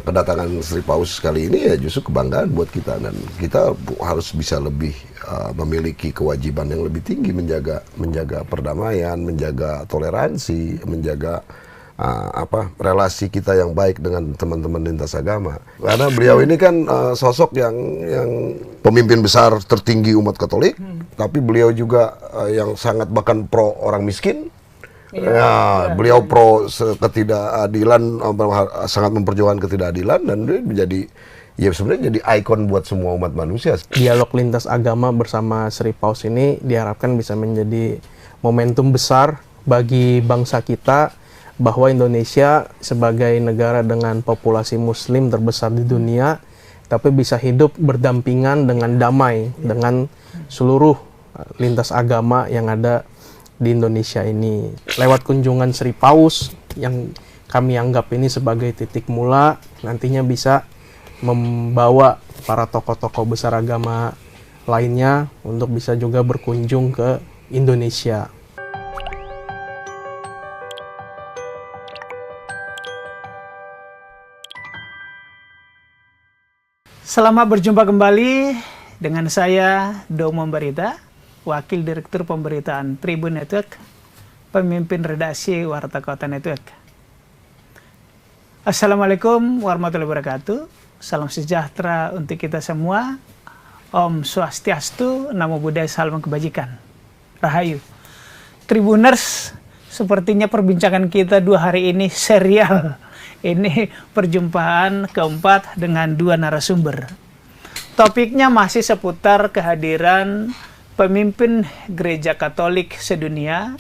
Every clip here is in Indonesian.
kedatangan Sri Paus kali ini ya justru kebanggaan buat kita, dan kita harus bisa lebih memiliki kewajiban yang lebih tinggi menjaga perdamaian, menjaga toleransi, menjaga relasi kita yang baik dengan teman-teman lintas agama. Karena beliau ini kan sosok yang pemimpin besar tertinggi umat Katolik, tapi beliau juga yang sangat bahkan pro orang miskin. Beliau pro ketidakadilan, sangat memperjuangkan ketidakadilan, dan dia menjadi sebenarnya jadi ikon buat semua umat manusia. Dialog lintas agama bersama Sri Paus ini diharapkan bisa menjadi momentum besar bagi bangsa kita, bahwa Indonesia sebagai negara dengan populasi muslim terbesar di dunia, tapi bisa hidup berdampingan dengan damai dengan seluruh lintas agama yang ada di Indonesia ini. Lewat kunjungan Sri Paus yang kami anggap ini sebagai titik mula, nantinya bisa membawa para tokoh-tokoh besar agama lainnya untuk bisa juga berkunjung ke Indonesia. Selamat berjumpa kembali dengan saya, Domo Barita, Wakil Direktur Pemberitaan Tribun Network, Pemimpin Redaksi Warta Kota Network. Assalamualaikum warahmatullahi wabarakatuh. Salam sejahtera untuk kita semua. Om Swastiastu, Namo Buddhaya, Salam Kebajikan. Rahayu. Tribuners, sepertinya perbincangan kita 2 hari ini serial. Ini perjumpaan keempat dengan 2 narasumber. Topiknya masih seputar kehadiran pemimpin Gereja Katolik sedunia,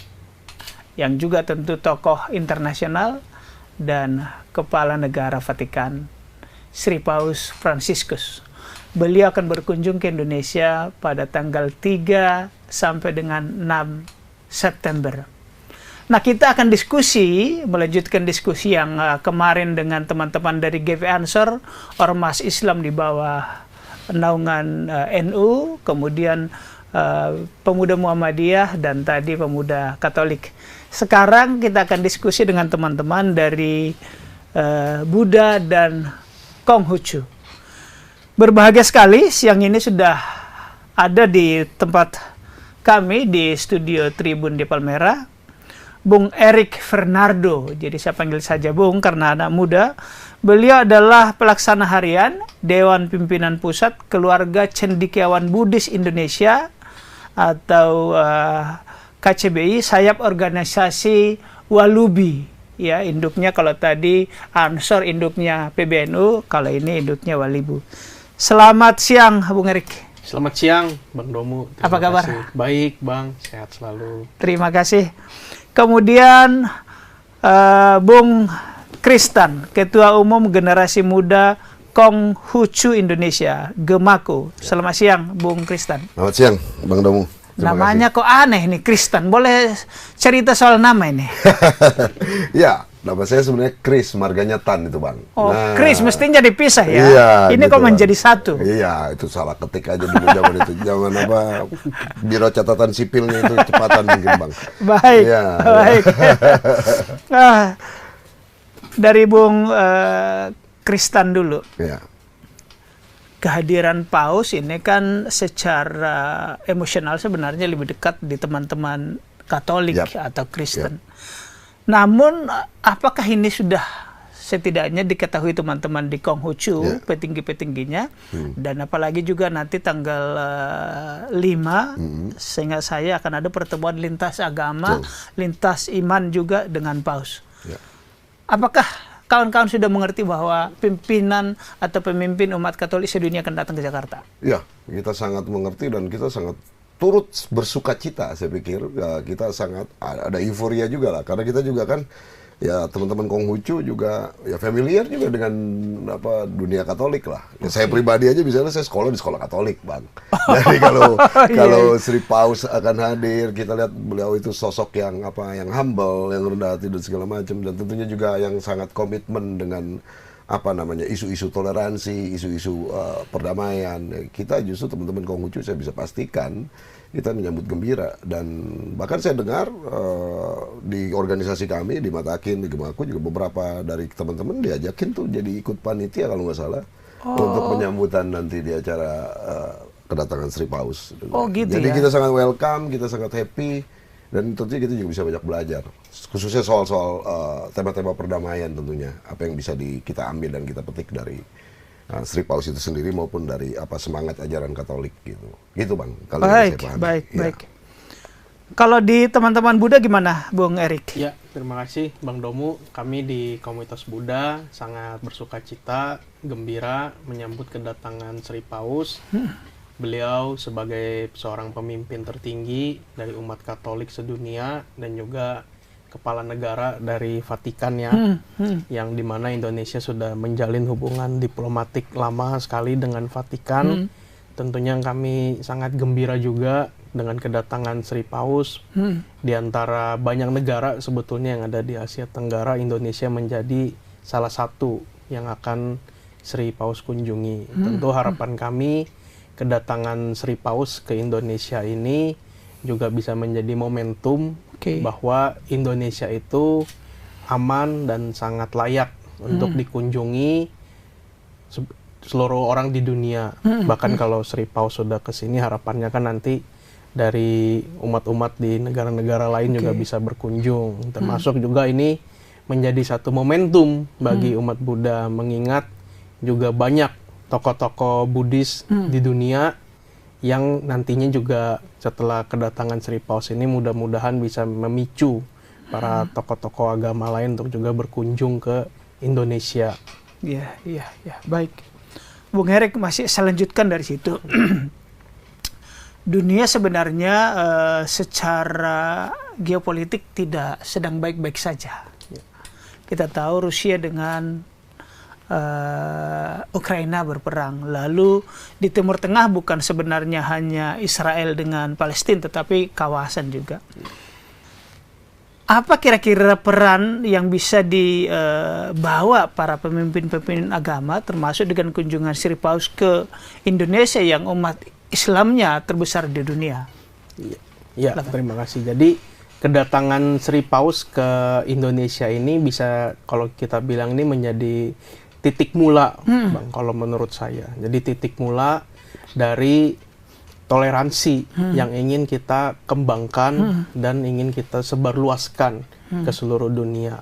yang juga tentu tokoh internasional, dan Kepala Negara Vatikan, Sri Paus Fransiskus. Beliau akan berkunjung ke Indonesia pada tanggal 3 sampai dengan 6 September. Nah, kita akan melanjutkan diskusi yang kemarin dengan teman-teman dari GV Ansor, Ormas Islam di bawah naungan NU, kemudian Pemuda Muhammadiyah, dan tadi Pemuda Katolik. Sekarang kita akan diskusi dengan teman-teman dari Buddha dan Konghucu. Berbahagia sekali siang ini sudah ada di tempat kami di studio Tribun di Palmera, Bung Erik Fernando. Jadi saya panggil saja Bung karena anak muda. Beliau adalah pelaksana harian Dewan Pimpinan Pusat Keluarga Cendekiawan Buddhis Indonesia atau KCBI, sayap organisasi Walubi. Ya, induknya kalau tadi Ansor, induknya PBNU, kalau ini induknya Walibu. Selamat siang, Bung Erik. Selamat siang, Bang Domo. Apa kabar? Kasih. Baik, Bang. Sehat selalu. Terima kasih. Kemudian Bung Kristan, Ketua Umum Generasi Muda Konghucu Indonesia, Gemaku. Selamat siang, Bung Kristan. Selamat siang, Bang Domo. Namanya kok aneh nih, Kristan. Boleh cerita soal nama ini? Ya, nama saya sebenarnya Kris, marganya Tan itu, Bang. Oh, Kris mestinya dipisah ya? Iya, ini gitu, kok Bang. menjadi satu? Iya, itu salah ketik aja dulu zaman itu. Zaman Biro Catatan Sipilnya itu cepatan mungkin, Bang. Baik, ya, baik. Dari Bung Kristan dulu. Ya. Kehadiran Paus ini kan secara emosional sebenarnya lebih dekat di teman-teman Katolik atau Kristen. Namun, apakah ini sudah setidaknya diketahui teman-teman di Konghucu, petinggi-petingginya, dan apalagi juga nanti tanggal 5, sehingga saya akan ada pertemuan lintas agama, lintas iman juga dengan Paus. Apakah kawan-kawan sudah mengerti bahwa pimpinan atau pemimpin umat Katolik sedunia akan datang ke Jakarta? Ya, kita sangat mengerti dan kita sangat turut bersuka cita. Saya pikir kita sangat ada euforia juga lah, karena kita juga kan ya teman-teman Konghucu juga ya familiar juga dengan dunia Katolik lah. Ya, saya pribadi aja misalnya saya sekolah di sekolah Katolik, Bang. Jadi kalau Sri Paus akan hadir, kita lihat beliau itu sosok yang humble, yang rendah hati dan segala macam, dan tentunya juga yang sangat komitmen dengan apa namanya isu-isu toleransi, isu-isu perdamaian. Kita justru teman-teman Konghucu saya bisa pastikan kita menyambut gembira, dan bahkan saya dengar di organisasi kami di Matakin, di Gemaku juga beberapa dari teman-teman diajakin tuh jadi ikut panitia kalau nggak salah untuk penyambutan nanti di acara kedatangan Sri Paus. Oh gitu. Jadi ya? kita sangat welcome, kita sangat happy, dan tentunya kita juga bisa banyak belajar, khususnya soal-soal tema-tema perdamaian tentunya, apa yang bisa kita ambil dan kita petik dari Sri Paus itu sendiri maupun dari semangat ajaran Katolik gitu Bang. Kalau yang saya pahami. Baik. Kalau di teman-teman Buddha gimana, Bung Erik? Ya, terima kasih Bang Domu. Kami di komunitas Buddha sangat bersukacita, gembira menyambut kedatangan Sri Paus. Beliau sebagai seorang pemimpin tertinggi dari umat Katolik sedunia dan juga kepala negara dari Vatikan ya, yang dimana Indonesia sudah menjalin hubungan diplomatik lama sekali dengan Vatikan. Tentunya kami sangat gembira juga dengan kedatangan Sri Paus. Di antara banyak negara sebetulnya yang ada di Asia Tenggara, Indonesia menjadi salah satu yang akan Sri Paus kunjungi. Tentu harapan kami kedatangan Sri Paus ke Indonesia ini juga bisa menjadi momentum bahwa Indonesia itu aman dan sangat layak untuk dikunjungi seluruh orang di dunia. Bahkan kalau Sri Paus sudah ke sini, harapannya kan nanti dari umat-umat di negara-negara lain juga bisa berkunjung. Termasuk juga ini menjadi satu momentum bagi umat Buddha, mengingat juga banyak tokoh-tokoh Buddhis di dunia yang nantinya juga setelah kedatangan Sri Paus ini mudah-mudahan bisa memicu para tokoh-tokoh agama lain untuk juga berkunjung ke Indonesia. Iya, baik. Bung Erik, masih saya lanjutkan dari situ. Dunia sebenarnya secara geopolitik tidak sedang baik-baik saja. Kita tahu Rusia dengan Ukraina berperang. Lalu di Timur Tengah bukan sebenarnya hanya Israel dengan Palestina, tetapi kawasan juga. Apa kira-kira peran yang bisa dibawa para pemimpin-pemimpin agama, termasuk dengan kunjungan Sri Paus ke Indonesia yang umat Islamnya terbesar di dunia? Ya, terima kasih. Jadi kedatangan Sri Paus ke Indonesia ini bisa, kalau kita bilang ini menjadi titik mula, Bang, kalau menurut saya. Jadi titik mula dari toleransi yang ingin kita kembangkan dan ingin kita sebarluaskan ke seluruh dunia.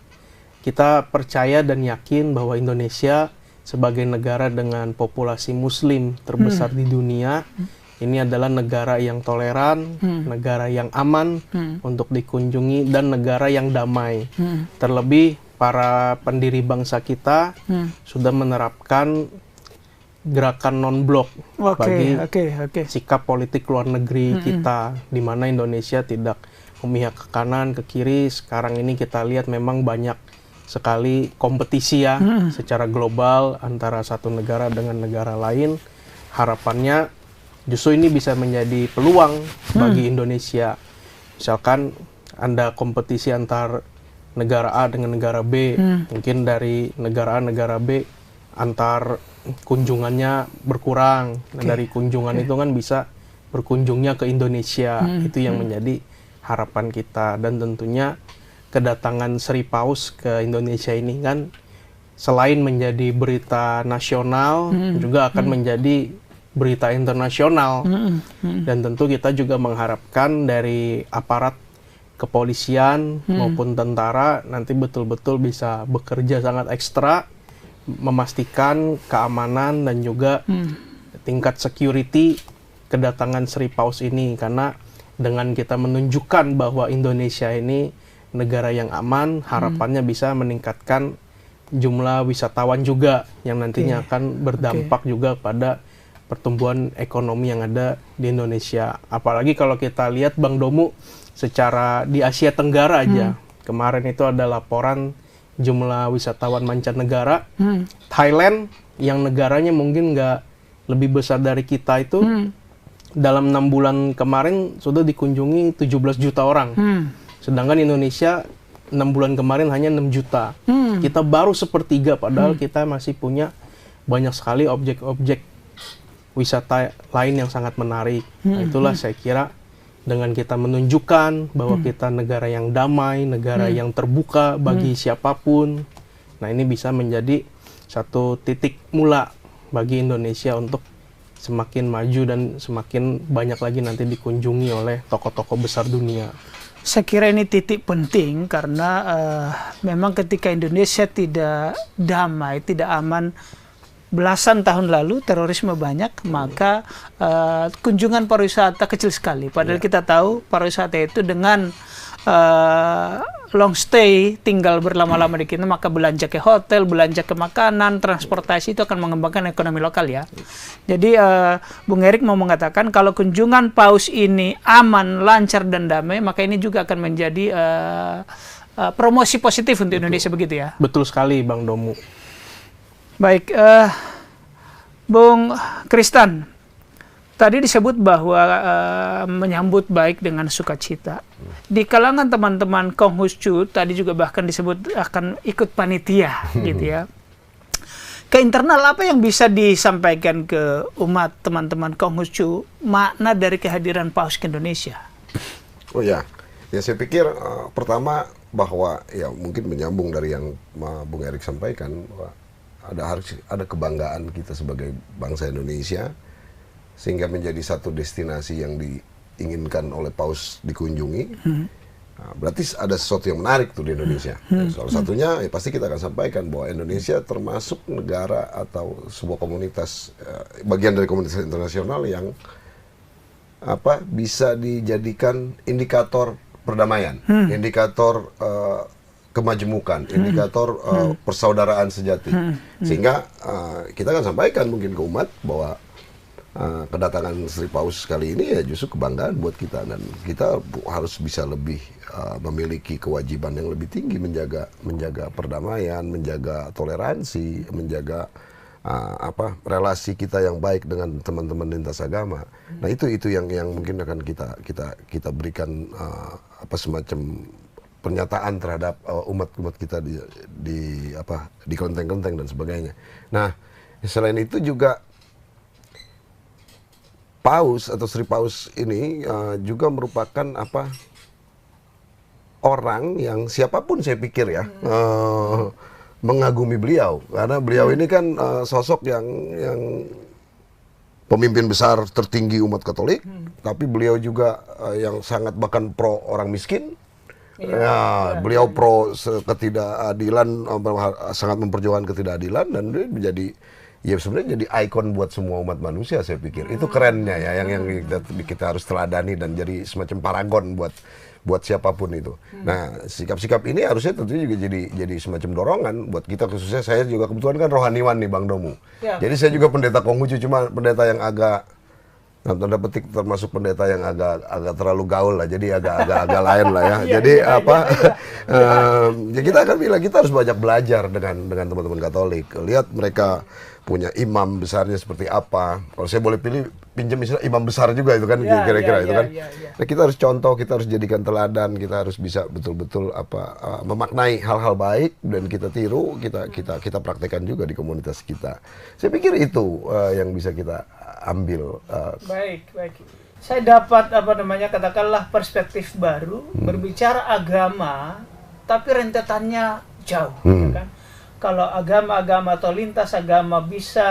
Kita percaya dan yakin bahwa Indonesia sebagai negara dengan populasi Muslim terbesar di dunia, ini adalah negara yang toleran, negara yang aman untuk dikunjungi, dan negara yang damai. Terlebih para pendiri bangsa kita sudah menerapkan gerakan non-blok bagi sikap politik luar negeri kita, di mana Indonesia tidak memihak ke kanan, ke kiri. Sekarang ini kita lihat memang banyak sekali kompetisi ya secara global antara satu negara dengan negara lain. Harapannya justru ini bisa menjadi peluang bagi Indonesia. Misalkan Anda kompetisi antar negara A dengan negara B, mungkin dari negara A negara B antar kunjungannya berkurang. Nah, dari kunjungan itu kan bisa berkunjungnya ke Indonesia. Itu yang menjadi harapan kita. Dan tentunya kedatangan Sri Paus ke Indonesia ini kan selain menjadi berita nasional, juga akan menjadi berita internasional. Dan tentu kita juga mengharapkan dari aparat kepolisian maupun tentara nanti betul-betul bisa bekerja sangat ekstra, memastikan keamanan dan juga tingkat security kedatangan Sri Paus ini. Karena dengan kita menunjukkan bahwa Indonesia ini negara yang aman, harapannya bisa meningkatkan jumlah wisatawan juga yang nantinya akan berdampak juga pada pertumbuhan ekonomi yang ada di Indonesia. Apalagi kalau kita lihat Bang Domu, secara di Asia Tenggara aja, kemarin itu ada laporan jumlah wisatawan mancanegara. Thailand yang negaranya mungkin nggak lebih besar dari kita itu, dalam 6 bulan kemarin sudah dikunjungi 17 juta orang. Sedangkan Indonesia 6 bulan kemarin hanya 6 juta. Kita baru sepertiga, padahal kita masih punya banyak sekali objek-objek wisata lain yang sangat menarik. Nah, itulah saya kira dengan kita menunjukkan bahwa kita negara yang damai, negara yang terbuka bagi siapapun. Nah, ini bisa menjadi satu titik mula bagi Indonesia untuk semakin maju dan semakin banyak lagi nanti dikunjungi oleh tokoh-tokoh besar dunia. Saya kira ini titik penting karena memang ketika Indonesia tidak damai, tidak aman, belasan tahun lalu terorisme banyak, maka kunjungan pariwisata kecil sekali. Padahal kita tahu pariwisata itu dengan long stay, tinggal berlama-lama di kita, maka belanja ke hotel, belanja ke makanan, transportasi itu akan mengembangkan ekonomi lokal ya. Jadi Bung Erik mau mengatakan kalau kunjungan Paus ini aman, lancar dan damai, maka ini juga akan menjadi promosi positif untuk Indonesia, begitu ya? Betul sekali, Bang Domu. Baik, Bung Kristan, tadi disebut bahwa menyambut baik dengan sukacita. Di kalangan teman-teman Konghucu tadi juga bahkan disebut akan ikut panitia, gitu ya. Ke internal apa yang bisa disampaikan ke umat teman-teman Konghucu makna dari kehadiran Paus ke Indonesia? Oh ya, saya pikir pertama bahwa ya mungkin menyambung dari yang Bung Erik sampaikan bahwa harus ada kebanggaan kita sebagai bangsa Indonesia sehingga menjadi satu destinasi yang diinginkan oleh Paus dikunjungi. Nah, berarti ada sesuatu yang menarik tuh di Indonesia. Salah satunya ya pasti kita akan sampaikan bahwa Indonesia termasuk negara atau sebuah komunitas bagian dari komunitas internasional yang bisa dijadikan indikator perdamaian, indikator kemajemukan, indikator persaudaraan sejati. Sehingga kita akan sampaikan mungkin ke umat bahwa kedatangan Sri Paus kali ini ya justru kebanggaan buat kita, dan kita harus bisa lebih memiliki kewajiban yang lebih tinggi menjaga perdamaian, menjaga toleransi, menjaga relasi kita yang baik dengan teman-teman lintas agama. Nah itu yang mungkin akan kita berikan semacam pernyataan terhadap umat-umat kita di kelenteng-kelenteng dan sebagainya. Nah selain itu juga Paus atau Sri Paus ini juga merupakan orang yang siapapun saya pikir ya mengagumi beliau, karena beliau ini kan sosok yang pemimpin besar tertinggi umat Katolik, tapi beliau juga yang sangat bahkan pro orang miskin. Beliau pro ketidakadilan, sangat memperjuangkan ketidakadilan, dan dia menjadi ya sebenarnya jadi ikon buat semua umat manusia, saya pikir. Itu kerennya ya, yang kita harus teladani dan jadi semacam paragon buat siapapun itu. Nah, sikap-sikap ini harusnya tentunya juga jadi semacam dorongan buat kita, khususnya saya juga kebetulan kan rohaniwan nih Bang Domu. Ya. Jadi saya juga pendeta Konghucu, cuma pendeta yang agak tanda petik termasuk pendeta yang agak terlalu gaul lah, jadi agak lain lah ya. Jadi ya kita akan bilang kita harus banyak belajar dengan teman-teman Katolik. Lihat mereka punya imam besarnya seperti apa. Kalau saya boleh pilih, pinjam istilah imam besar juga itu kan, kira-kira itu kan. Nah, kita harus contoh, kita harus jadikan teladan, kita harus bisa betul-betul memaknai hal-hal baik dan kita tiru, kita praktekkan juga di komunitas kita. Saya pikir itu yang bisa kita ambil. Baik. Saya dapat katakanlah perspektif baru, berbicara agama, tapi rentetannya jauh, kan? Kalau agama-agama atau lintas agama bisa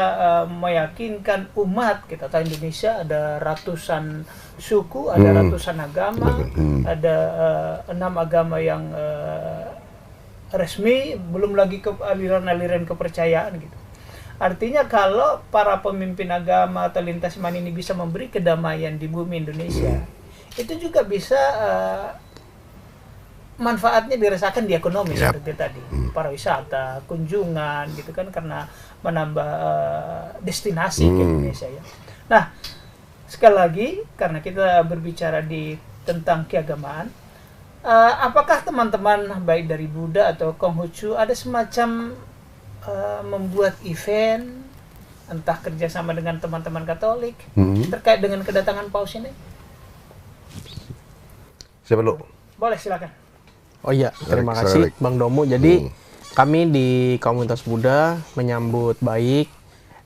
meyakinkan umat, kita tahu Indonesia ada ratusan suku, ada ratusan agama, ada 6 agama yang resmi, belum lagi aliran-aliran kepercayaan gitu. Artinya kalau para pemimpin agama atau lintas iman ini bisa memberi kedamaian di bumi Indonesia, itu juga bisa manfaatnya dirasakan di ekonomi seperti tadi, pariwisata, kunjungan gitu kan, karena menambah destinasi ke Indonesia ya. Nah, sekali lagi karena kita berbicara tentang keagamaan, apakah teman-teman baik dari Buddha atau Konghucu ada semacam membuat event, entah kerjasama dengan teman-teman Katolik terkait dengan kedatangan Paus ini? Siapa dulu? Boleh, silakan. Oh iya, terima kasih Bang Domo. Jadi kami di komunitas Buddha menyambut baik,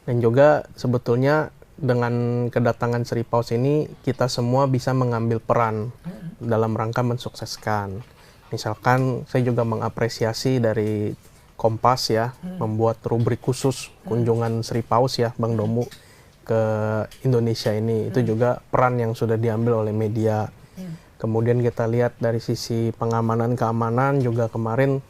dan juga sebetulnya dengan kedatangan Sri Paus ini kita semua bisa mengambil peran dalam rangka mensukseskan. Misalkan saya juga mengapresiasi dari Kompas ya, membuat rubrik khusus kunjungan Sri Paus ya Bang Domo ke Indonesia ini. Itu juga peran yang sudah diambil oleh media. Kemudian kita lihat dari sisi keamanan juga kemarin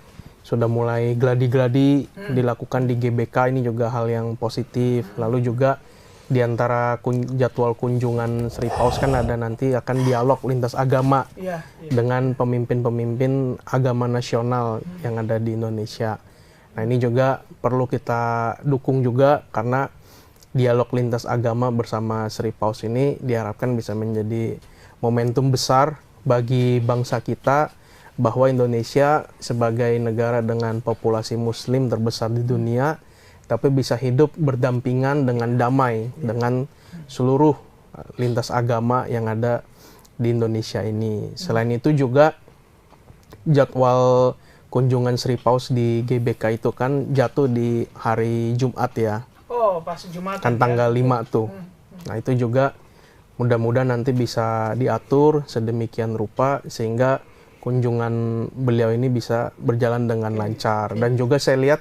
sudah mulai gladi-gladi dilakukan di GBK, ini juga hal yang positif. Lalu juga di antara jadwal kunjungan Sri Paus kan ada nanti akan dialog lintas agama dengan pemimpin-pemimpin agama nasional yang ada di Indonesia. Nah ini juga perlu kita dukung juga, karena dialog lintas agama bersama Sri Paus ini diharapkan bisa menjadi momentum besar bagi bangsa kita, bahwa Indonesia sebagai negara dengan populasi muslim terbesar di dunia, tapi bisa hidup berdampingan dengan damai dengan seluruh lintas agama yang ada di Indonesia ini. Selain itu juga jadwal kunjungan Sri Paus di GBK itu kan jatuh di hari Jumat ya. Oh, pas Jumat. Kan tanggal 5 tuh. Nah itu juga mudah-mudahan nanti bisa diatur sedemikian rupa sehingga kunjungan beliau ini bisa berjalan dengan lancar. Dan juga saya lihat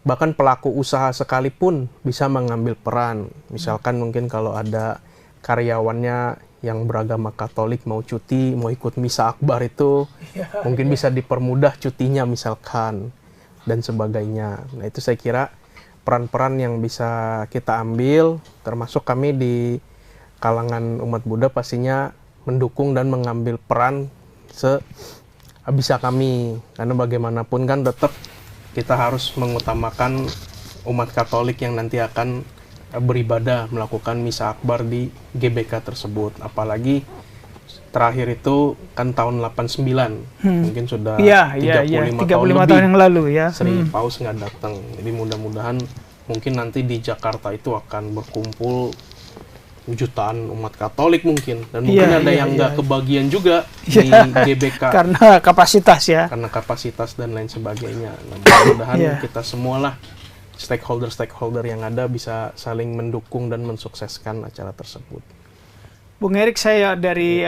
bahkan pelaku usaha sekalipun bisa mengambil peran. Misalkan mungkin kalau ada karyawannya yang beragama Katolik mau cuti, mau ikut misa akbar itu, mungkin bisa dipermudah cutinya misalkan, dan sebagainya. Nah itu saya kira peran-peran yang bisa kita ambil, termasuk kami di kalangan umat Buddha pastinya mendukung dan mengambil peran sebisa kami, karena bagaimanapun kan tetap kita harus mengutamakan umat Katolik yang nanti akan beribadah melakukan misa akbar di GBK tersebut. Apalagi terakhir itu kan tahun 89, mungkin sudah 35 tahun lebih yang lalu ya. Sri Paus nggak datang. Jadi mudah-mudahan mungkin nanti di Jakarta itu akan berkumpul jutaan umat Katolik mungkin, dan mungkin ada yang nggak kebagian juga di GBK karena kapasitas ya, karena kapasitas dan lain sebagainya. Nah, mudah-mudahan kita semualah stakeholder yang ada bisa saling mendukung dan mensukseskan acara tersebut. Bung Erik, saya dari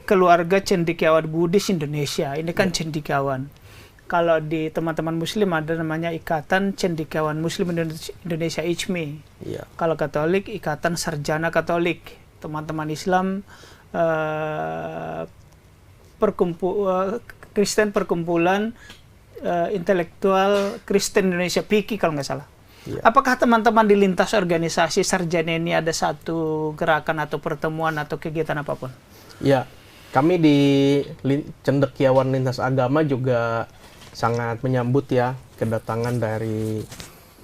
keluarga cendekiawan Buddhis Indonesia. Ini kan cendekiawan. Kalau di teman-teman Muslim ada namanya Ikatan Cendekiawan Muslim Indonesia ICMI. Kalau Katolik, Ikatan Sarjana Katolik. Teman-teman Islam, Kristen Perkumpulan Intelektual Kristen Indonesia PIKI kalau nggak salah. Apakah teman-teman di lintas organisasi sarjana ini ada satu gerakan atau pertemuan atau kegiatan apapun? Ya, kami di Cendekiawan Lintas Agama juga sangat menyambut ya kedatangan dari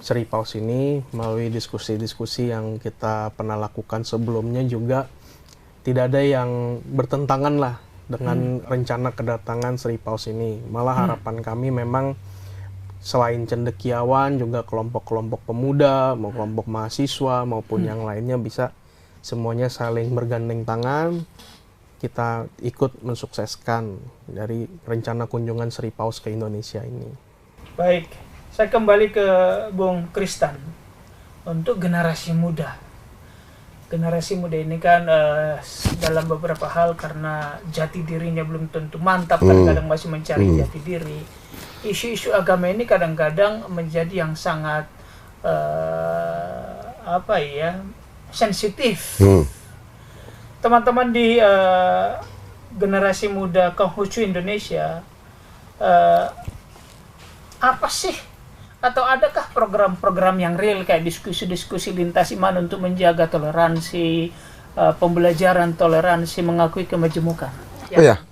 Sri Paus ini. Melalui diskusi-diskusi yang kita pernah lakukan sebelumnya juga tidak ada yang bertentangan lah dengan rencana kedatangan Sri Paus ini. Malah harapan kami memang selain cendekiawan juga kelompok-kelompok pemuda, mau kelompok mahasiswa maupun yang lainnya bisa semuanya saling bergandeng tangan, kita ikut mensukseskan dari rencana kunjungan Sri Paus ke Indonesia ini. Baik, saya kembali ke Bung Kristan untuk generasi muda. Generasi muda ini kan dalam beberapa hal karena jati dirinya belum tentu mantap, kadang-kadang masih mencari jati diri. Isu-isu agama ini kadang-kadang menjadi yang sangat sensitif. Teman-teman di generasi muda Konghucu Indonesia, apa sih atau adakah program-program yang real kayak diskusi-diskusi lintas iman untuk menjaga toleransi, pembelajaran toleransi, mengakui kemajemukan?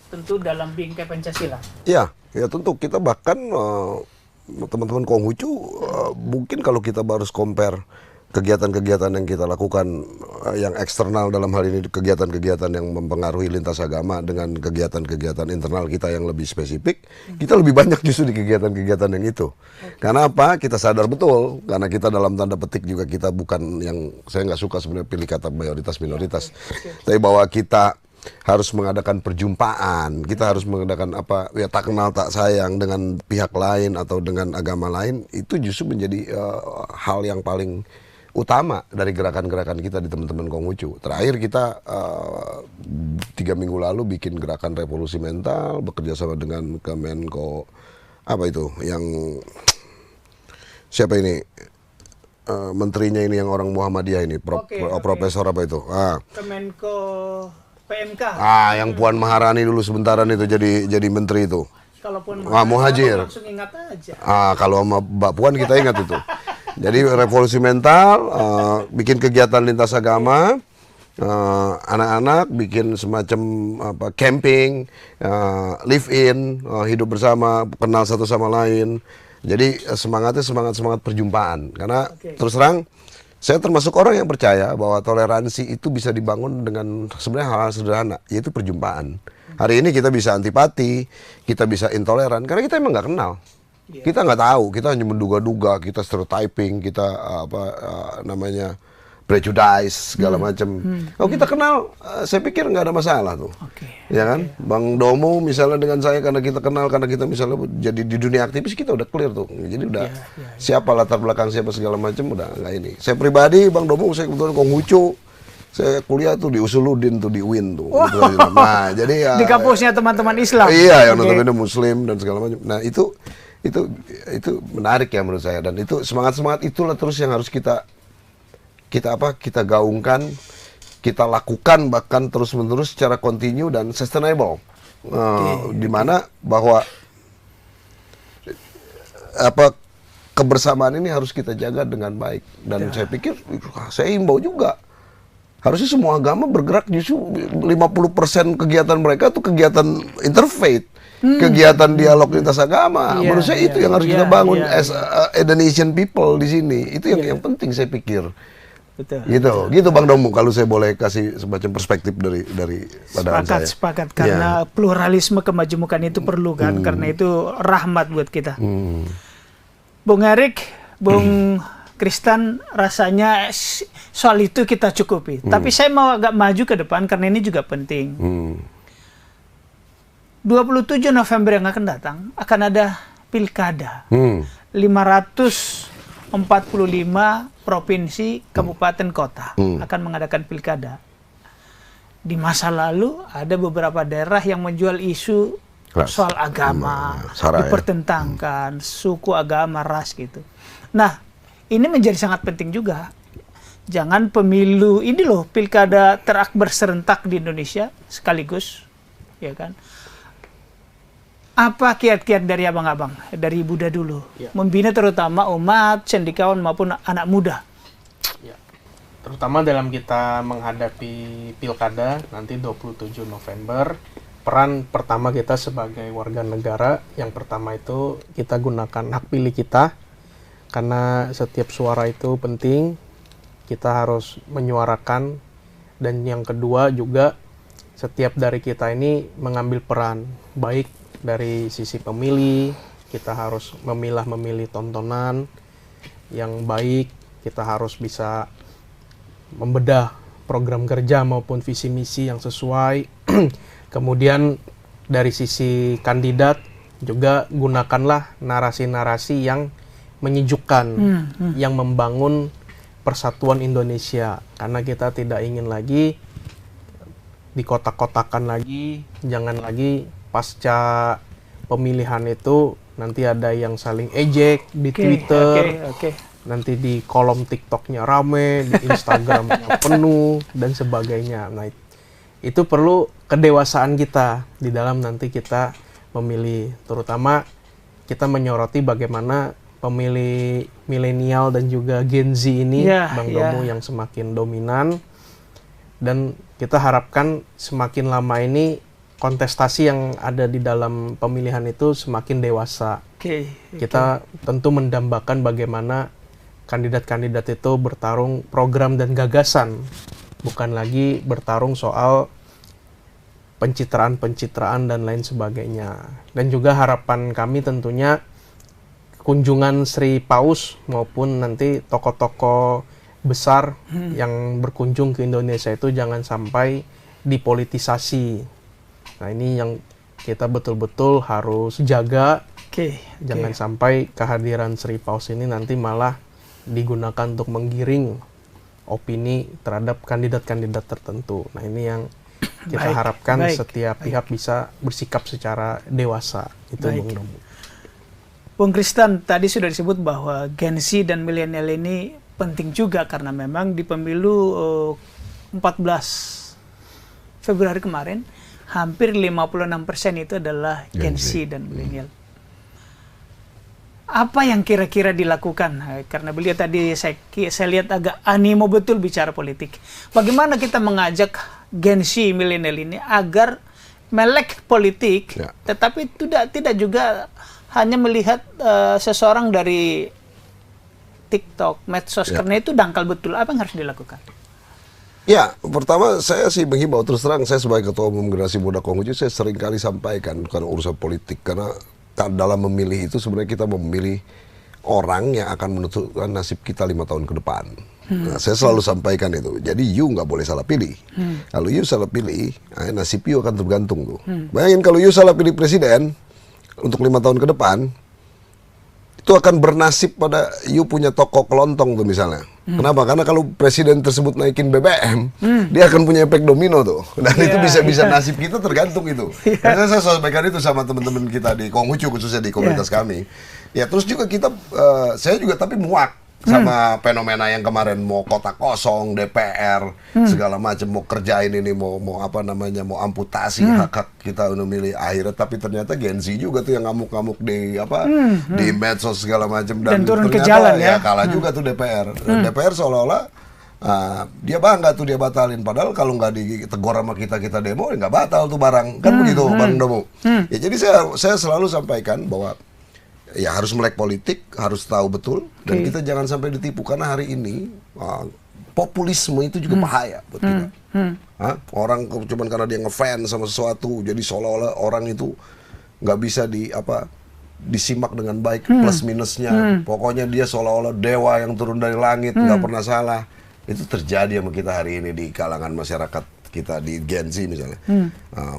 Tentu dalam bingkai Pancasila. Ya tentu kita bahkan teman-teman Konghucu mungkin kalau kita harus compare kegiatan-kegiatan yang kita lakukan yang eksternal, dalam hal ini kegiatan-kegiatan yang mempengaruhi lintas agama dengan kegiatan-kegiatan internal kita yang lebih spesifik, kita lebih banyak justru di kegiatan-kegiatan yang itu. Karena apa? Kita sadar betul, karena kita dalam tanda petik juga kita bukan yang, saya nggak suka sebenarnya pilih kata mayoritas minoritas, tapi bahwa kita harus mengadakan perjumpaan, kita harus mengadakan apa ya, tak kenal tak sayang dengan pihak lain atau dengan agama lain, itu justru menjadi hal yang paling utama dari gerakan-gerakan kita di teman-teman Konghucu. Terakhir kita 3 minggu lalu bikin gerakan revolusi mental, bekerja sama dengan Kemenko, apa itu yang siapa ini menterinya ini yang orang Muhammadiyah ini, Profesor apa itu? Kemenko PMK. Yang Puan Maharani dulu sebentaran itu jadi menteri itu. Kalaupun Muhajir. Langsung ingat aja. Kalau sama Mbak Puan kita ingat itu. Jadi revolusi mental, bikin kegiatan lintas agama, anak-anak bikin semacam camping, live in, hidup bersama, kenal satu sama lain. Jadi semangatnya semangat perjumpaan. Karena terus terang saya termasuk orang yang percaya bahwa toleransi itu bisa dibangun dengan sebenarnya hal-hal sederhana, yaitu perjumpaan. Hari ini kita bisa antipati, kita bisa intoleran, karena kita emang nggak kenal. Kita nggak tahu, kita hanya menduga-duga, kita stereotyping, kita prejudice segala macam. Kalau kita kenal, saya pikir nggak ada masalah tuh, ya kan? Bang Domo misalnya dengan saya karena kita kenal, karena kita misalnya jadi di dunia aktivis kita udah clear tuh, jadi udah siapa latar belakang siapa segala macam udah nggak ini. Saya pribadi Bang Domo saya kebetulan Konghucu, saya kuliah tuh di Usuludin tuh di UIN tuh. Nah jadi di kampusnya teman-teman Islam. Iya, yang notabene Muslim dan segala macam. Nah itu menarik ya menurut saya, dan itu semangat itulah terus yang harus kita gaungkan, kita lakukan bahkan terus-menerus secara kontinu dan sustainable. Di mana bahwa kebersamaan ini harus kita jaga dengan baik, dan saya pikir saya himbau juga harusnya semua agama bergerak, justru 50% kegiatan mereka tuh kegiatan interfaith. Kegiatan dialog lintas agama, menurut saya itu yang harus kita bangun as Indonesian people di sini. Itu yang penting saya pikir. Betul. Gitu Bang Domo, kalau saya boleh kasih semacam perspektif dari pandangan saya. Sepakat karena pluralisme kemajemukan itu perlu kan, karena itu rahmat buat kita. Bung Erik, Bung Kristan, rasanya soal itu kita cukupi. Tapi saya mau agak maju ke depan karena ini juga penting. 27 November yang akan datang akan ada pilkada. 545 provinsi, kabupaten, kota akan mengadakan pilkada. Di masa lalu ada beberapa daerah yang menjual isu soal agama, dipertentangkan, suku, agama, ras gitu. Nah, ini menjadi sangat penting juga. Jangan pemilu ini loh, pilkada terakbar serentak di Indonesia sekaligus, ya kan? Apa kiat-kiat dari abang-abang, dari Buddha dulu, membina terutama umat, cendekiawan maupun anak muda? Terutama dalam kita menghadapi pilkada nanti 27 November, peran pertama kita sebagai warga negara, yang pertama itu kita gunakan hak pilih kita, karena setiap suara itu penting, kita harus menyuarakan. Dan yang kedua juga, setiap dari kita ini mengambil peran, baik dari sisi pemilih, kita harus memilih tontonan yang baik, kita harus bisa membedah program kerja maupun visi misi yang sesuai. Kemudian dari sisi kandidat juga gunakanlah narasi-narasi yang menyejukkan, yang membangun persatuan Indonesia, karena kita tidak ingin lagi dikotak-kotakan lagi, jangan lagi pasca pemilihan itu nanti ada yang saling ejek di Twitter, nanti di kolom TikToknya rame, di Instagramnya penuh dan sebagainya. Nah, itu perlu kedewasaan kita di dalam nanti kita memilih, terutama kita menyoroti bagaimana pemilih milenial dan juga Gen Z ini, Bang Domo, yang semakin dominan, dan kita harapkan semakin lama ini kontestasi yang ada di dalam pemilihan itu semakin dewasa. Kita tentu mendambakan bagaimana kandidat-kandidat itu bertarung program dan gagasan, bukan lagi bertarung soal pencitraan dan lain sebagainya. Dan juga harapan kami tentunya kunjungan Sri Paus maupun nanti tokoh-tokoh besar yang berkunjung ke Indonesia itu jangan sampai dipolitisasi. Nah, ini yang kita betul-betul harus jaga. Jangan sampai kehadiran Sri Paus ini nanti malah digunakan untuk menggiring opini terhadap kandidat-kandidat tertentu. Nah, ini yang kita harapkan setiap pihak bisa bersikap secara dewasa. Itu Bung Domo. Bung Kristan, tadi sudah disebut bahwa Gen Z dan milenial ini penting juga karena memang di pemilu 14 Februari kemarin hampir 56% itu adalah Gen Z dan milenial. Apa yang kira-kira dilakukan? Karena beliau tadi saya lihat agak animo betul bicara politik. Bagaimana kita mengajak Gen Z milenial ini agar melek politik, tetapi tidak juga hanya melihat seseorang dari TikTok, medsos, karena itu dangkal betul. Apa yang harus dilakukan? Ya, pertama saya sih menghimbau, terus terang saya sebagai Ketua Umum Generasi Muda Konghucu, saya sering kali sampaikan bukan urusan politik, karena dalam memilih itu sebenarnya kita memilih orang yang akan menentukan nasib kita 5 tahun ke depan. Nah, saya selalu sampaikan itu. Jadi you nggak boleh salah pilih. Kalau you salah pilih, nasib you akan tergantung tuh. Bayangin kalau you salah pilih presiden untuk 5 tahun ke depan, itu akan bernasib pada you punya toko kelontong tuh misalnya. Kenapa? Karena kalau presiden tersebut naikin BBM, dia akan punya efek domino tuh. Dan itu bisa nasib kita tergantung itu. Karena saya sampaikan itu sama teman-teman kita di Konghucu, khususnya di komunitas kami. Ya terus juga kita, saya juga tapi muak sama fenomena yang kemarin mau kota kosong, DPR, segala macam mau kerjain ini, mau apa namanya, mau amputasi hak-hak kita untuk milih akhirnya, tapi ternyata Gen Z juga tuh yang ngamuk-ngamuk di di medsos segala macam dan turun ternyata ke jalan, ya kalah juga tuh DPR. Dan DPR seolah-olah dia bangga tuh dia batalin, padahal kalau nggak ditegur sama kita demo ya nggak batal tuh barang, kan begitu Bang Domo. Ya jadi saya selalu sampaikan bahwa ya harus melek politik, harus tahu betul, dan kita jangan sampai ditipu karena hari ini populisme itu juga bahaya buat kita. Orang cuman karena dia ngefans sama sesuatu, jadi seolah-olah orang itu nggak bisa disimak dengan baik plus minusnya. Pokoknya dia seolah-olah dewa yang turun dari langit, nggak pernah salah. Itu terjadi sama kita hari ini di kalangan masyarakat kita di Gen Z misalnya.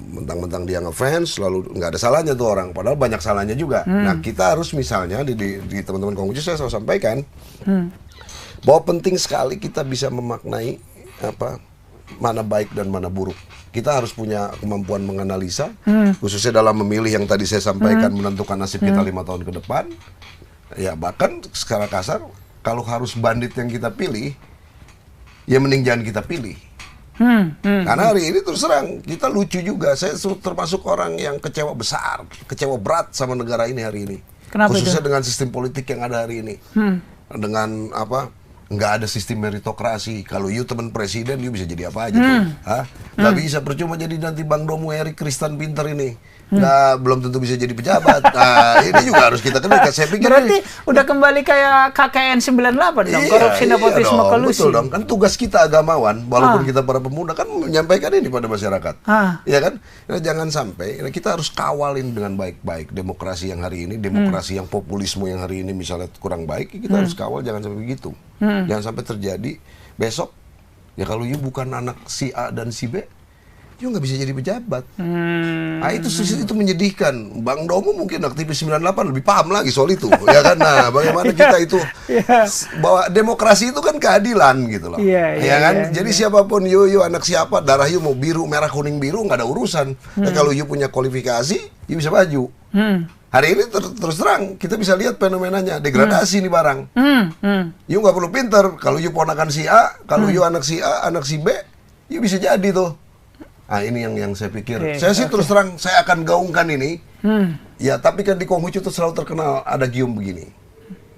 Mentang-mentang dia ngefans, lalu nggak ada salahnya tuh orang, padahal banyak salahnya juga. Nah kita harus misalnya di teman-teman Konghucu saya selalu sampaikan bahwa penting sekali kita bisa memaknai mana baik dan mana buruk. Kita harus punya kemampuan menganalisa, khususnya dalam memilih yang tadi saya sampaikan, menentukan nasib kita 5 tahun ke depan. Ya bahkan secara kasar, kalau harus bandit yang kita pilih, ya mending jangan kita pilih. Karena hari ini terus terang kita lucu juga. Saya termasuk orang yang kecewa besar, kecewa berat sama negara ini hari ini. Kenapa khususnya itu? dengan sistem politik yang ada hari ini. Dengan nggak ada sistem meritokrasi. Kalau you teman presiden, you bisa jadi apa aja tuh. Nggak bisa, percuma jadi nanti Bang Domo Erik Kristan pinter ini. Belum tentu bisa jadi pejabat. Nah, ini juga harus kita kenal. Saya pikir berarti udah kembali kayak KKN 98 dong, korupsi, nepotisme, kolusi. Betul dong, kan tugas kita agamawan, walaupun kita para pemuda kan menyampaikan ini pada masyarakat. Iya kan? Nah, jangan sampai kita harus kawalin dengan baik-baik demokrasi yang hari ini, demokrasi yang populisme yang hari ini misalnya kurang baik, kita harus kawal jangan sampai begitu. Jangan sampai terjadi besok ya kalau you bukan anak si A dan si B, you nggak bisa jadi pejabat. Nah, itu menyedihkan. Bang Domo mungkin aktivis 98 lebih paham lagi soal itu, ya kan? Nah, bagaimana kita itu bahwa demokrasi itu kan keadilan gitu loh, ya kan? Jadi siapapun you anak siapa, darah you mau biru, merah, kuning, biru nggak ada urusan. Nah, kalau you punya kualifikasi, you bisa maju. Hari ini terus terang kita bisa lihat fenomenanya degradasi nih barang. You nggak perlu pinter. Kalau you ponakan si A, kalau you anak si A, anak si B, you bisa jadi tuh. Nah ini yang saya pikir. Saya sih terus terang saya akan gaungkan ini. Ya tapi kan di Konghucu itu selalu terkenal ada gium begini.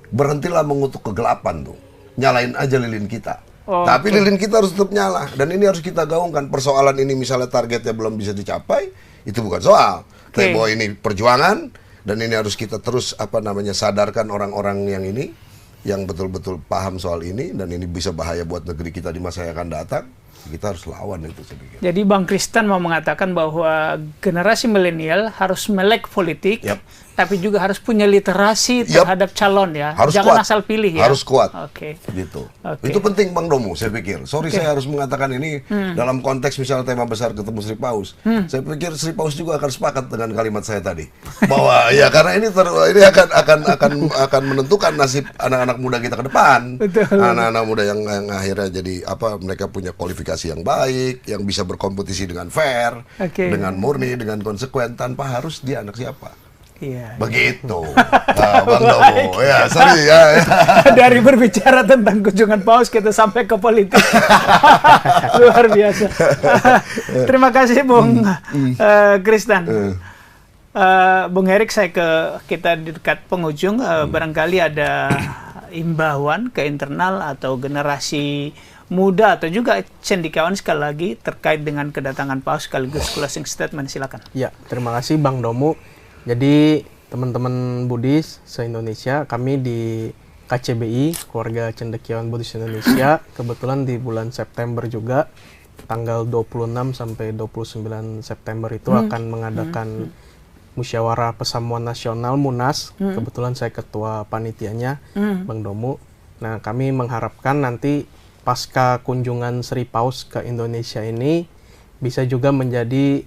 Berhentilah mengutuk kegelapan tuh. Nyalain aja lilin kita. Tapi lilin kita harus tetap nyala. Dan ini harus kita gaungkan. Persoalan ini misalnya targetnya belum bisa dicapai, itu bukan soal. Tapi bahwa ini perjuangan. Dan ini harus kita terus sadarkan orang-orang yang ini, yang betul-betul paham soal ini, dan ini bisa bahaya buat negeri kita di masa yang akan datang. Kita harus lawan itu, saya pikir. Jadi Bang Kristen mau mengatakan bahwa generasi milenial harus melek politik, tapi juga harus punya literasi terhadap calon ya. Harus Jangan kuat. asal pilih ya. Harus kuat. Oke. Gitu. Oke. Itu penting Bang Domo, saya pikir. Sorry saya harus mengatakan ini dalam konteks misalnya tema besar ketemu Sri Paus. Saya pikir Sri Paus juga akan sepakat dengan kalimat saya tadi. Bahwa ya karena ini akan menentukan nasib anak-anak muda kita ke depan. Betul. Anak-anak muda yang akhirnya jadi mereka punya kualifikasi yang baik, yang bisa berkompetisi dengan fair, dengan murni, dengan konsekuen tanpa harus dia anak siapa. Iya. Begitu. Nah, Bang Domo. Ya, sorry ya. Dari berbicara tentang kunjungan Paus kita sampai ke politik. Luar biasa. Terima kasih Bung Kristen. Bung Erik, kita di dekat penghujung. Barangkali ada imbauan ke internal atau generasi muda atau juga cendekiawan sekali lagi terkait dengan kedatangan Paus sekaligus closing statement, silakan. Ya, terima kasih Bang Domo. Jadi teman-teman Buddhis se-Indonesia, kami di KCBI, Keluarga Cendekiawan Buddhis Indonesia, kebetulan di bulan September juga, tanggal 26 sampai 29 September itu akan mengadakan Musyawarah Pesamuan Nasional Munas. Kebetulan saya ketua panitianya, Bang Domo. Nah, kami mengharapkan nanti pasca kunjungan Sri Paus ke Indonesia ini bisa juga menjadi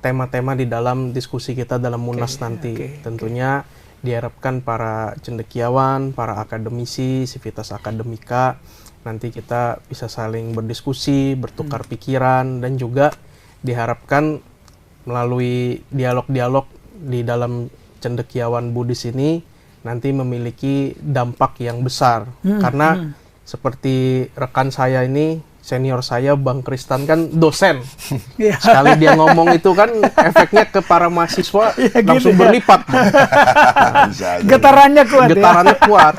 tema-tema di dalam diskusi kita dalam Munas nanti. Tentunya diharapkan para cendekiawan, para akademisi, sivitas akademika, nanti kita bisa saling berdiskusi, bertukar pikiran, dan juga diharapkan melalui dialog-dialog di dalam cendekiawan Buddhis ini nanti memiliki dampak yang besar. Karena seperti rekan saya ini, senior saya Bang Kristen kan dosen. Sekali dia ngomong itu kan efeknya ke para mahasiswa langsung berlipat. Getarannya kuat. Getarannya kuat.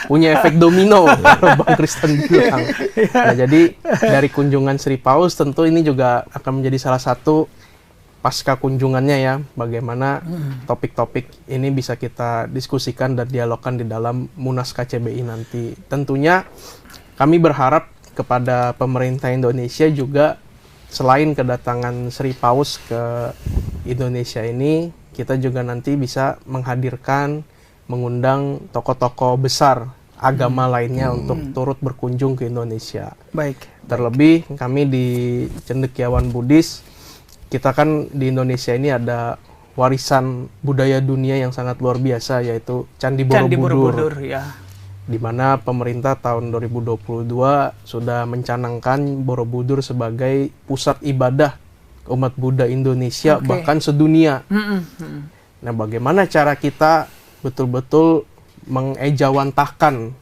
Punya efek domino kalau Bang Kristen bilang. Nah, jadi dari kunjungan Sri Paus tentu ini juga akan menjadi salah satu pasca kunjungannya ya, bagaimana topik-topik ini bisa kita diskusikan dan dialogkan di dalam Munas KCBI nanti. Tentunya kami berharap kepada pemerintah Indonesia juga, selain kedatangan Sri Paus ke Indonesia ini, kita juga nanti bisa menghadirkan, mengundang tokoh-tokoh besar agama lainnya untuk turut berkunjung ke Indonesia. Baik. Terlebih kami di Cendekiawan Buddhis, kita kan di Indonesia ini ada warisan budaya dunia yang sangat luar biasa, yaitu Candi Borobudur. Ya. Di mana pemerintah tahun 2022 sudah mencanangkan Borobudur sebagai pusat ibadah umat Buddha Indonesia, bahkan sedunia. Nah, bagaimana cara kita betul-betul mengejawantahkan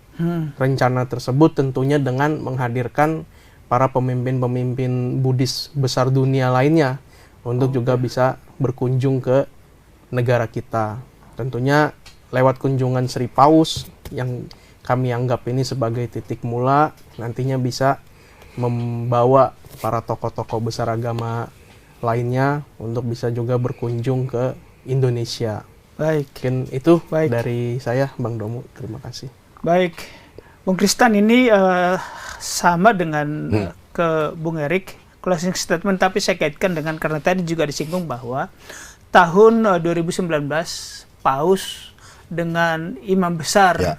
rencana tersebut? Tentunya dengan menghadirkan para pemimpin-pemimpin Buddhis besar dunia lainnya untuk juga bisa berkunjung ke negara kita. Tentunya lewat kunjungan Sri Paus yang kami anggap ini sebagai titik mula, nantinya bisa membawa para tokoh-tokoh besar agama lainnya untuk bisa juga berkunjung ke Indonesia. Baik. Mungkin itu dari saya, Bang Domo. Terima kasih. Baik. Bung Kristen, ini sama dengan ke Bung Erik, closing statement, tapi saya kaitkan dengan, karena tadi juga disinggung bahwa tahun 2019 Paus dengan imam besar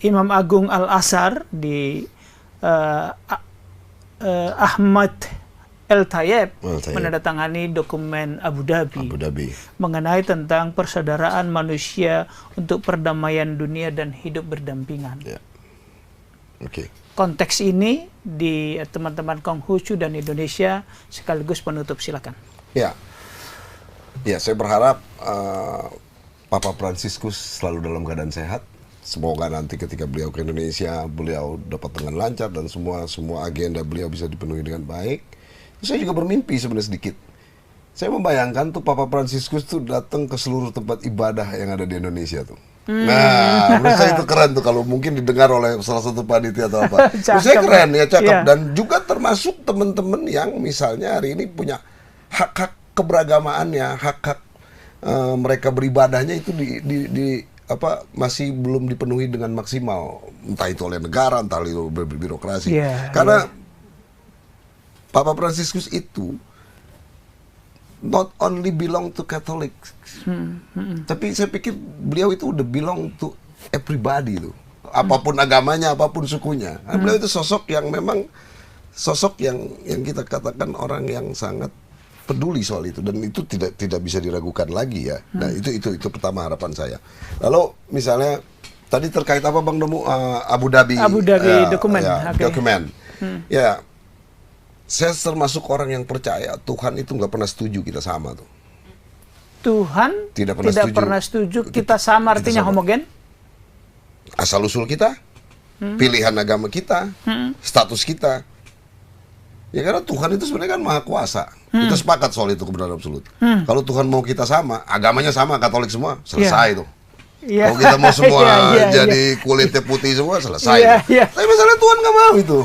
Imam Agung Al-Azhar di Ahmad El-Tayeb menandatangani dokumen Abu Dhabi mengenai tentang persaudaraan manusia untuk perdamaian dunia dan hidup berdampingan. Konteks ini di teman-teman Konghucu dan Indonesia sekaligus penutup, silakan. Ya, saya berharap Papa Fransiskus selalu dalam keadaan sehat. Semoga nanti ketika beliau ke Indonesia, beliau dapat dengan lancar dan semua agenda beliau bisa dipenuhi dengan baik. Saya juga bermimpi sebenarnya sedikit. Saya membayangkan tuh Papa Fransiskus tuh datang ke seluruh tempat ibadah yang ada di Indonesia tuh. Nah, menurut saya itu keren tuh kalau mungkin didengar oleh salah satu panitia atau apa. Menurut saya keren ya, cakep. Dan juga termasuk teman-teman yang misalnya hari ini punya hak-hak keberagamaannya, hak-hak mereka beribadahnya itu masih belum dipenuhi dengan maksimal, entah itu oleh negara, entah itu birokrasi. Karena Papa Fransiskus itu not only belong to Catholic, tapi saya pikir beliau itu udah belong to everybody tuh. Apapun agamanya, apapun sukunya. Beliau itu sosok yang memang yang kita katakan orang yang sangat peduli soal itu, dan itu tidak bisa diragukan lagi ya. Nah, itu pertama harapan saya. Lalu misalnya tadi terkait apa Bang Demu, Abu Dhabi dokumen. Dokumen. Ya, saya termasuk orang yang percaya Tuhan itu nggak pernah setuju kita sama tuh. Tuhan tidak pernah setuju kita sama, artinya homogen. Asal usul kita, pilihan agama kita, status kita. Ya karena Tuhan itu sebenarnya kan maha kuasa. Kita sepakat soal itu kebenaran absolut. Kalau Tuhan mau kita sama, agamanya sama, Katolik semua, selesai tuh. Kalau kita mau semua jadi kulitnya putih semua, selesai. Tapi masalahnya Tuhan nggak mau itu.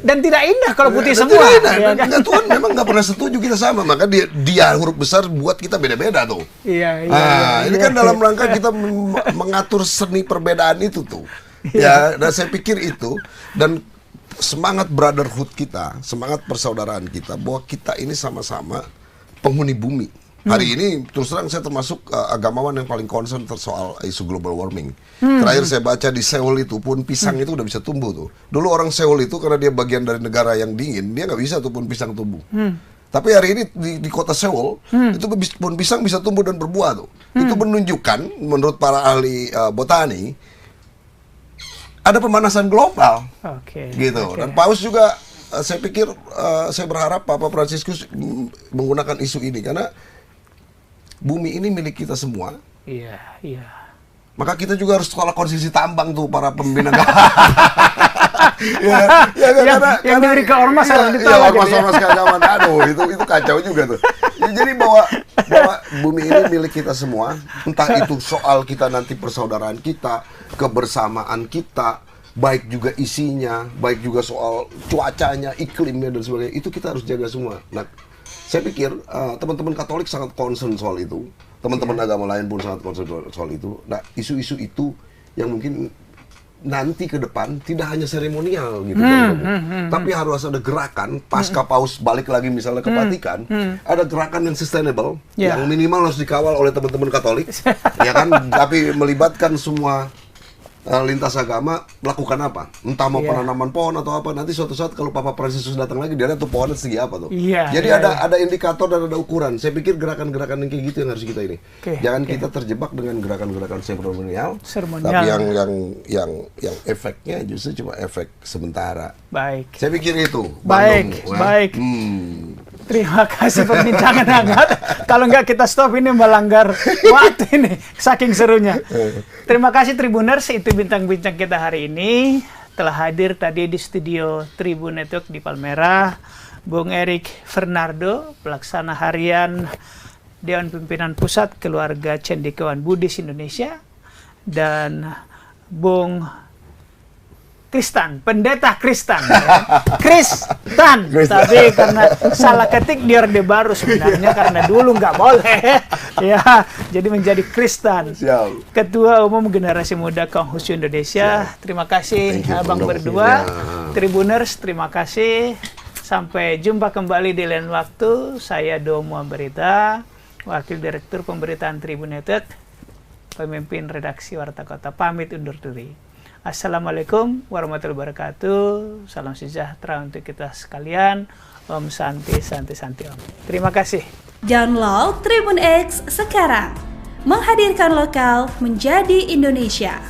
Dan tidak indah kalau putih semua. Tidak, Tuhan memang nggak pernah setuju kita sama, maka dia huruf besar buat kita beda-beda tuh. Ini kan dalam rangka kita mengatur seni perbedaan itu tuh. Ya, dan saya pikir itu, dan semangat brotherhood kita, semangat persaudaraan kita, bahwa kita ini sama-sama penghuni bumi. Hari ini terus terang saya termasuk agamawan yang paling concern soal isu global warming. Terakhir saya baca di Seoul itu pun pisang itu udah bisa tumbuh tuh. Dulu orang Seoul itu karena dia bagian dari negara yang dingin, dia nggak bisa tuh pohon pisang tumbuh. Tapi hari ini di kota Seoul itu pohon pisang bisa tumbuh dan berbuah tuh. Itu menunjukkan menurut para ahli botani ada pemanasan global. Gitu. Dan Paus juga saya pikir saya berharap Papa Fransiskus menggunakan isu ini karena bumi ini milik kita semua. Maka kita juga harus sekolah konsesi tambang tuh para pembina. Yang diberi ke ormas harus ditolak. Ormas keagamaan, aduh itu kacau juga tuh. Jadi bahwa bumi ini milik kita semua, entah itu soal kita nanti persaudaraan kita, kebersamaan kita, baik juga isinya, baik juga soal cuacanya, iklimnya dan sebagainya, itu kita harus jaga semua. Nah, saya pikir teman-teman Katolik sangat concern soal itu, teman-teman agama lain pun sangat concern soal itu. Nah, isu-isu itu yang mungkin nanti ke depan tidak hanya seremonial gitu, tapi harus ada gerakan pasca Paus balik lagi misalnya ke Vatikan, ada gerakan yang sustainable, yang minimal harus dikawal oleh teman-teman Katolik, ya kan, tapi melibatkan semua lintas agama. Melakukan apa? Entah mau penanaman pohon atau apa, nanti suatu saat kalau Papa Fransiskus datang lagi, dia lihat tuh pohonnya segi apa tuh. Jadi ada indikator dan ada ukuran. Saya pikir gerakan-gerakan yang kayak gitu yang harus kita ini. Jangan kita terjebak dengan gerakan-gerakan seremonial, tapi yang efeknya justru cuma efek sementara. Baik. Saya pikir itu. Baik. Terima kasih perbincangan hangat. Kalau nggak kita stop ini melanggar waktu ini, saking serunya. Terima kasih Tribuners, itu bintang-bintang kita hari ini. Telah hadir tadi di studio Tribun Network di Palmerah, Bung Erik Fernando, pelaksana harian Dewan Pimpinan Pusat Keluarga Cendekiawan Buddhis Indonesia, dan Bung Kristan, pendeta Kristan, Kristan, tapi karena salah ketik di Orde Baru sebenarnya, karena dulu nggak boleh, ya, jadi menjadi Kristan. Ketua Umum Generasi Muda Konghucu Indonesia. Terima kasih Abang berdua. Tribuners, terima kasih. Sampai jumpa kembali di lain waktu. Saya Domo Ambarita, Wakil Direktur Pemberitaan Tribun Network, pemimpin redaksi Warta Kota, pamit undur diri. Assalamualaikum warahmatullahi wabarakatuh. Salam sejahtera untuk kita sekalian. Om Santi, Santi, Santi Om. Terima kasih. Download Tribun X sekarang. Menghadirkan lokal menjadi Indonesia.